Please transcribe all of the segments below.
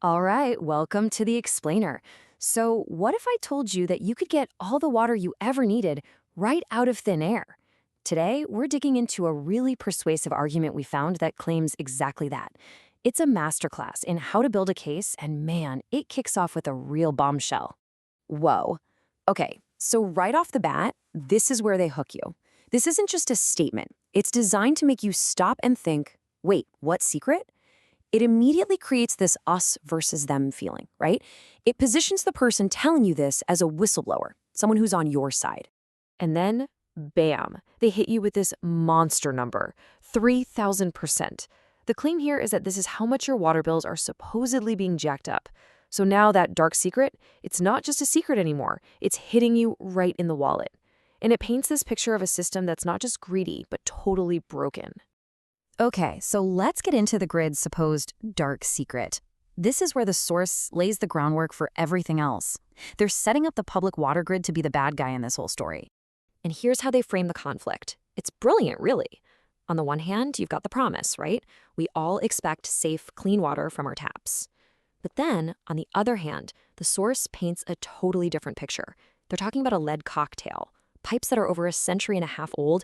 All right, welcome to the explainer. So, what if I told you that you could get all the water you ever needed right out of thin air? Today, we're digging into a really persuasive argument we found that claims exactly that. It's a masterclass in how to build a case, and man, it kicks off with a real bombshell. Whoa. Okay, so right off the bat, this is where they hook you. This isn't just a statement, it's designed to make you stop and think, wait, what secret? It immediately creates this us versus them feeling, right? It positions the person telling you this as a whistleblower, someone who's on your side. And then, bam, they hit you with this monster number, 3,000%. The claim here is that this is how much your water bills are supposedly being jacked up. So now that dark secret, it's not just a secret anymore. It's hitting you right in the wallet. And it paints this picture of a system that's not just greedy, but totally broken. Okay, so let's get into the grid's supposed dark secret. This is where the source lays the groundwork for everything else. They're setting up the public water grid to be the bad guy in this whole story. And here's how they frame the conflict. It's brilliant, really. On the one hand, you've got the promise, right? We all expect safe, clean water from our taps. But then, on the other hand, the source paints a totally different picture. They're talking about a lead cocktail, pipes that are over a century and a half old.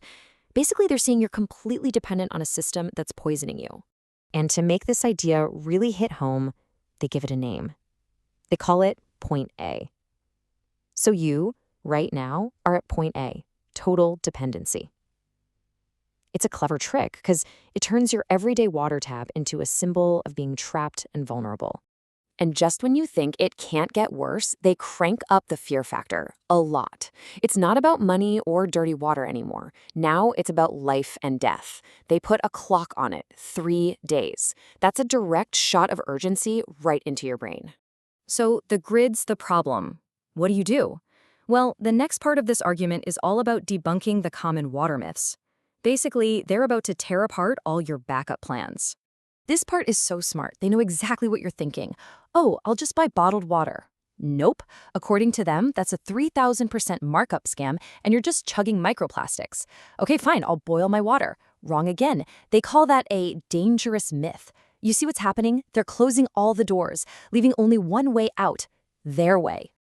Basically, they're saying you're completely dependent on a system that's poisoning you. And to make this idea really hit home, they give it a name. They call it point A. So you, right now, are at point A, total dependency. It's a clever trick because it turns your everyday water tap into a symbol of being trapped and vulnerable. And just when you think it can't get worse, they crank up the fear factor a lot. It's not about money or dirty water anymore. Now it's about life and death. They put a clock on it, 3 days. That's a direct shot of urgency right into your brain. So the grid's the problem. What do you do? Well, the next part of this argument is all about debunking the common water myths. Basically, they're about to tear apart all your backup plans. This part is so smart. They know exactly what you're thinking. Oh, I'll just buy bottled water. Nope. According to them, that's a 3,000% markup scam, and you're just chugging microplastics. Okay, fine, I'll boil my water. Wrong again. They call that a dangerous myth. You see what's happening? They're closing all the doors, leaving only one way out, their way.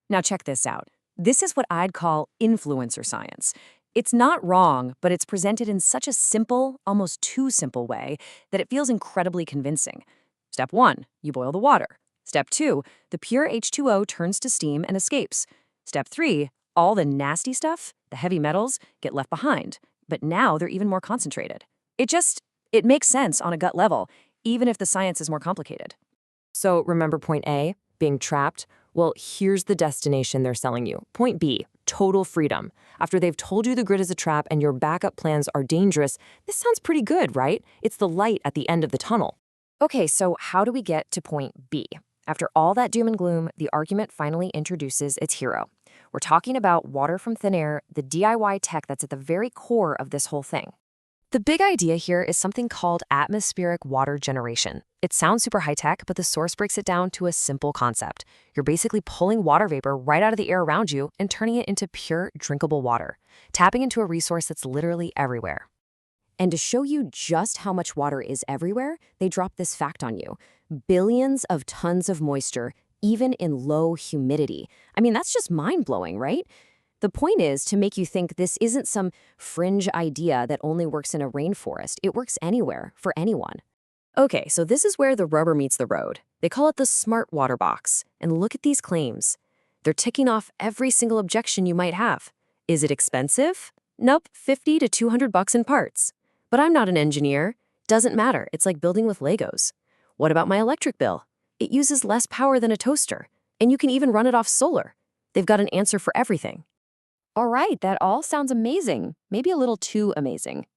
Now check this out. This is what I'd call influencer science. It's not wrong, but it's presented in such a simple, almost too simple way that it feels incredibly convincing. Step 1, you boil the water. Step 2, the pure H2O turns to steam and escapes. Step 3, all the nasty stuff, the heavy metals, get left behind, but now they're even more concentrated. It makes sense on a gut level, even if the science is more complicated. So remember point A, being trapped? Well, here's the destination they're selling you. Point B, total freedom. After they've told you the grid is a trap and your backup plans are dangerous, this sounds pretty good, right? It's the light at the end of the tunnel. Okay, so how do we get to point B? After all that doom and gloom, the argument finally introduces its hero. We're talking about water from thin air, the DIY tech that's at the very core of this whole thing. The big idea here is something called atmospheric water generation. It sounds super high-tech, but the source breaks it down to a simple concept. You're basically pulling water vapor right out of the air around you and turning it into pure, drinkable water, tapping into a resource that's literally everywhere. And to show you just how much water is everywhere, they drop this fact on you. Billions of tons of moisture, even in low humidity. I mean, that's just mind-blowing, right? The point is to make you think this isn't some fringe idea that only works in a rainforest. It works anywhere, for anyone. Okay, so this is where the rubber meets the road. They call it the smart water box. And look at these claims. They're ticking off every single objection you might have. Is it expensive? Nope, 50 to 200 bucks in parts. But I'm not an engineer. Doesn't matter. It's like building with Legos. What about my electric bill? It uses less power than a toaster. And you can even run it off solar. They've got an answer for everything. All right, that all sounds amazing, maybe a little too amazing.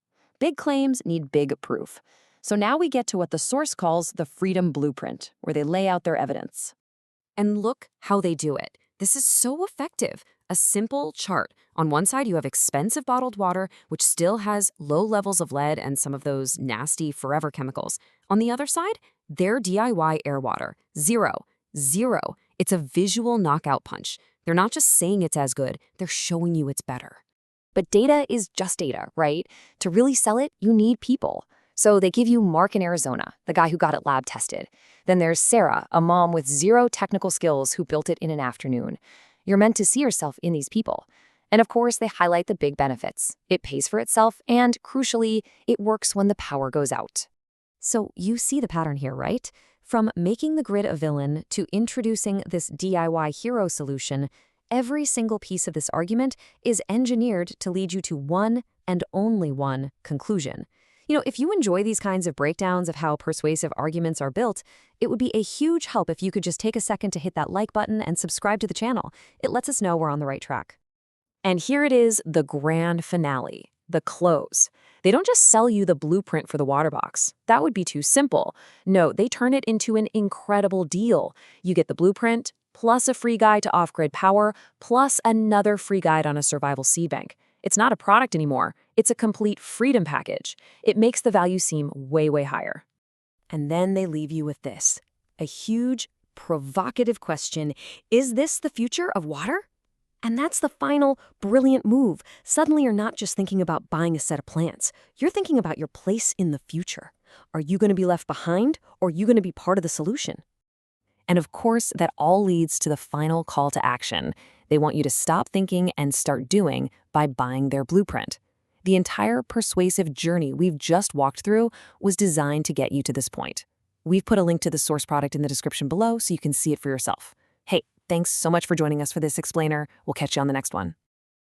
Big claims need big proof. So now we get to what the source calls the freedom blueprint, where they lay out their evidence. And look how they do it. This is so effective. A simple chart. On one side, you have expensive bottled water, which still has low levels of lead and some of those nasty forever chemicals. On the other side, their DIY air water. Zero. Zero. It's a visual knockout punch. They're not just saying it's as good, they're showing you it's better. But data is just data, right? To really sell it, you need people. So they give you Mark in Arizona, the guy who got it lab tested. Then there's Sarah, a mom with zero technical skills who built it in an afternoon. You're meant to see yourself in these people. And of course, they highlight the big benefits. It pays for itself, and crucially, it works when the power goes out. So you see the pattern here, right? From making the grid a villain to introducing this DIY hero solution, every single piece of this argument is engineered to lead you to one and only one conclusion. If you enjoy these kinds of breakdowns of how persuasive arguments are built, it would be a huge help if you could just take a second to hit that like button and subscribe to the channel. It lets us know we're on the right track. And here it is, the grand finale, the close. They don't just sell you the blueprint for the water box. That would be too simple. No, they turn it into an incredible deal. You get the blueprint, plus a free guide to off-grid power, plus another free guide on a survival seed bank. It's not a product anymore. It's a complete freedom package. It makes the value seem way, way higher. And then they leave you with this, a huge, provocative question. Is this the future of water? And that's the final, brilliant move. Suddenly you're not just thinking about buying a set of plants. You're thinking about your place in the future. Are you going to be left behind, or are you going to be part of the solution? And of course, that all leads to the final call to action. They want you to stop thinking and start doing by buying their blueprint. The entire persuasive journey we've just walked through was designed to get you to this point. We've put a link to the source product in the description below so you can see it for yourself. Hey, thanks so much for joining us for this explainer. We'll catch you on the next one.